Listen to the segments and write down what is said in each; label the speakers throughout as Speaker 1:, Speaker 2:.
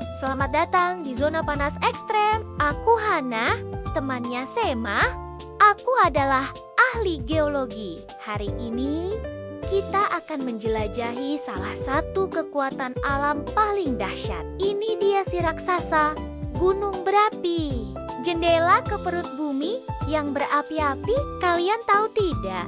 Speaker 1: Selamat datang di zona panas ekstrem. Aku Hana, temannya Sema. Aku adalah ahli geologi. Hari ini kita akan menjelajahi salah satu kekuatan alam paling dahsyat. Ini dia si raksasa, gunung berapi. Jendela ke perut bumi yang berapi-api. Kalian tahu tidak?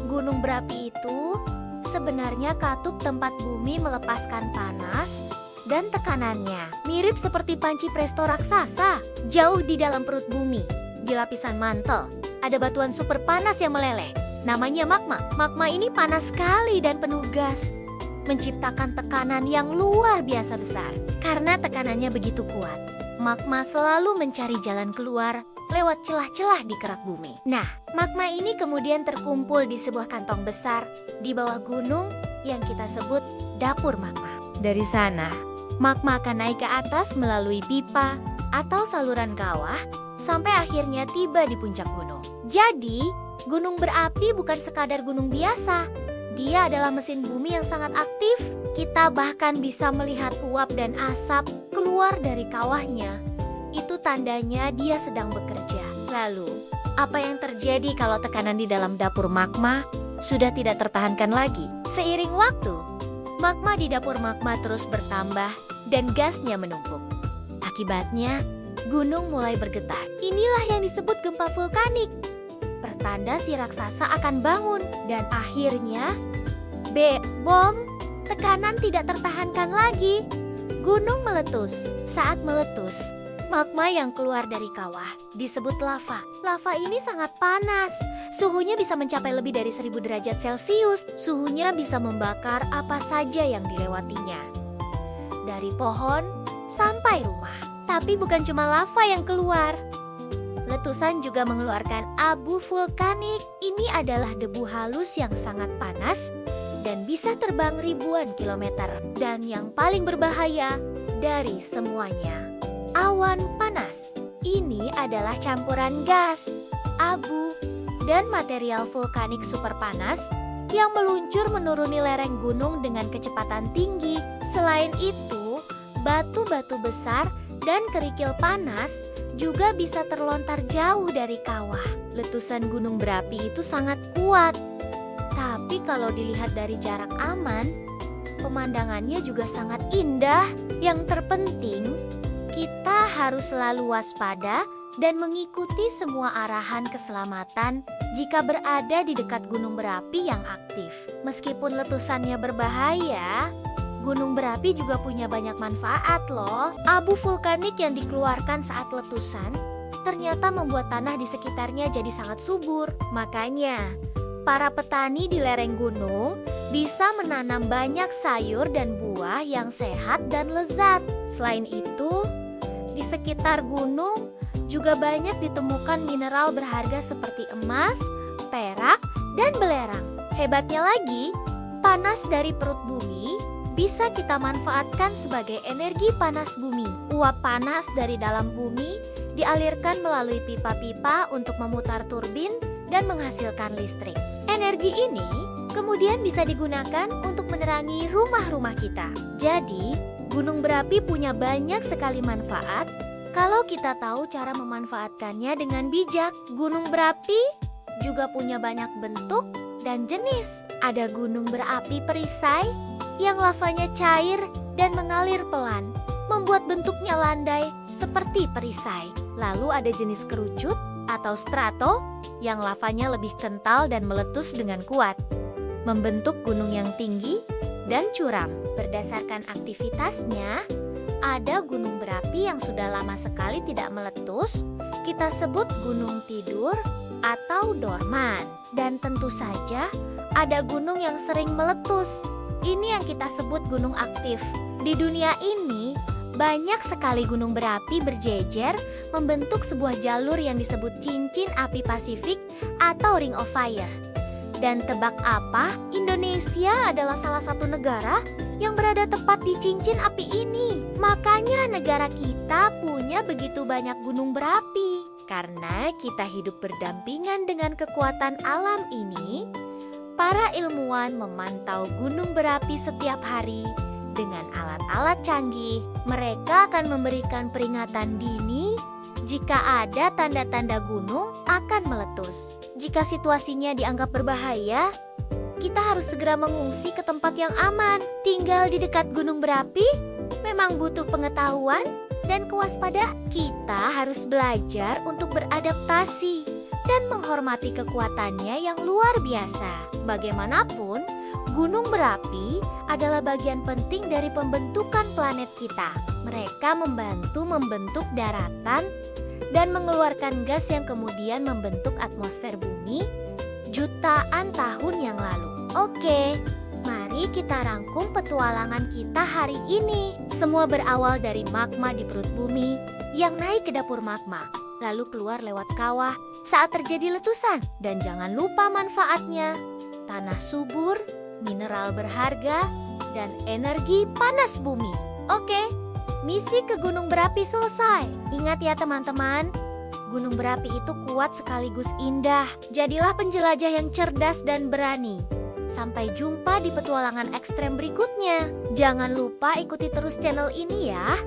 Speaker 1: Gunung berapi itu sebenarnya katup tempat bumi melepaskan panas dan tekanannya. Mirip seperti panci presto raksasa. Jauh di dalam perut bumi, di lapisan mantel, ada batuan super panas yang meleleh. Namanya magma. Magma ini panas sekali dan penuh gas, menciptakan tekanan yang luar biasa besar. Karena tekanannya begitu kuat, magma selalu mencari jalan keluar lewat celah-celah di kerak bumi. Nah, magma ini kemudian terkumpul di sebuah kantong besar di bawah gunung yang kita sebut dapur magma. Dari sana, magma akan naik ke atas melalui pipa atau saluran kawah sampai akhirnya tiba di puncak gunung. Jadi, gunung berapi bukan sekadar gunung biasa. Dia adalah mesin bumi yang sangat aktif. Kita bahkan bisa melihat uap dan asap keluar dari kawahnya. Itu tandanya dia sedang bekerja. Lalu, apa yang terjadi kalau tekanan di dalam dapur magma sudah tidak tertahankan lagi? Seiring waktu, magma di dapur magma terus bertambah dan gasnya menumpuk. Akibatnya, gunung mulai bergetar. Inilah yang disebut gempa vulkanik. Pertanda si raksasa akan bangun. Dan akhirnya, bom, tekanan tidak tertahankan lagi. Gunung meletus. Saat meletus, magma yang keluar dari kawah disebut lava. Lava ini sangat panas. Suhunya bisa mencapai lebih dari 1000 derajat Celcius. Suhunya bisa membakar apa saja yang dilewatinya, dari pohon sampai rumah. Tapi bukan cuma lava yang keluar. Letusan juga mengeluarkan abu vulkanik. Ini adalah debu halus yang sangat panas dan bisa terbang ribuan kilometer. Dan yang paling berbahaya dari semuanya, awan panas. Ini adalah campuran gas, abu, dan material vulkanik super panas yang meluncur menuruni lereng gunung dengan kecepatan tinggi. Selain itu, batu-batu besar dan kerikil panas juga bisa terlontar jauh dari kawah. Letusan gunung berapi itu sangat kuat. Tapi kalau dilihat dari jarak aman, pemandangannya juga sangat indah. Yang terpenting, kita harus selalu waspada dan mengikuti semua arahan keselamatan jika berada di dekat gunung berapi yang aktif. Meskipun letusannya berbahaya, gunung berapi juga punya banyak manfaat loh. Abu vulkanik yang dikeluarkan saat letusan ternyata membuat tanah di sekitarnya jadi sangat subur. Makanya, para petani di lereng gunung bisa menanam banyak sayur dan buah yang sehat dan lezat. Selain itu, di sekitar gunung juga banyak ditemukan mineral berharga seperti emas, perak, dan belerang. Hebatnya lagi, panas dari perut bumi bisa kita manfaatkan sebagai energi panas bumi. Uap panas dari dalam bumi dialirkan melalui pipa-pipa untuk memutar turbin dan menghasilkan listrik. Energi ini kemudian bisa digunakan untuk menerangi rumah-rumah kita. Jadi, gunung berapi punya banyak sekali manfaat kalau kita tahu cara memanfaatkannya dengan bijak. Gunung berapi juga punya banyak bentuk dan jenis. Ada gunung berapi perisai yang lavanya cair dan mengalir pelan, membuat bentuknya landai seperti perisai. Lalu ada jenis kerucut atau strato yang lavanya lebih kental dan meletus dengan kuat, membentuk gunung yang tinggi dan curam. Berdasarkan aktivitasnya, ada gunung berapi yang sudah lama sekali tidak meletus, kita sebut gunung tidur atau dorman. Dan tentu saja ada gunung yang sering meletus. Ini yang kita sebut gunung aktif. Di dunia ini, banyak sekali gunung berapi berjejer membentuk sebuah jalur yang disebut cincin api Pasifik atau Ring of Fire. Dan tebak apa? Indonesia adalah salah satu negara yang berada tepat di cincin api ini. Makanya negara kita punya begitu banyak gunung berapi. Karena kita hidup berdampingan dengan kekuatan alam ini, para ilmuwan memantau gunung berapi setiap hari dengan alat alat canggih. Mereka akan memberikan peringatan dini jika ada tanda-tanda gunung akan meletus. Jika situasinya dianggap berbahaya, kita harus segera mengungsi ke tempat yang aman. Tinggal di dekat gunung berapi memang butuh pengetahuan dan kewaspadaan. Kita harus belajar untuk beradaptasi dan menghormati kekuatannya yang luar biasa. Bagaimanapun, gunung berapi adalah bagian penting dari pembentukan planet kita. Mereka membantu membentuk daratan dan mengeluarkan gas yang kemudian membentuk atmosfer bumi jutaan tahun yang lalu. Oke, mari kita rangkum petualangan kita hari ini. Semua berawal dari magma di perut bumi yang naik ke dapur magma, lalu keluar lewat kawah saat terjadi letusan. Dan jangan lupa manfaatnya: tanah subur, mineral berharga, dan energi panas bumi. Oke, misi ke gunung berapi selesai. Ingat ya teman-teman, gunung berapi itu kuat sekaligus indah. Jadilah penjelajah yang cerdas dan berani. Sampai jumpa di petualangan ekstrem berikutnya. Jangan lupa ikuti terus channel ini ya.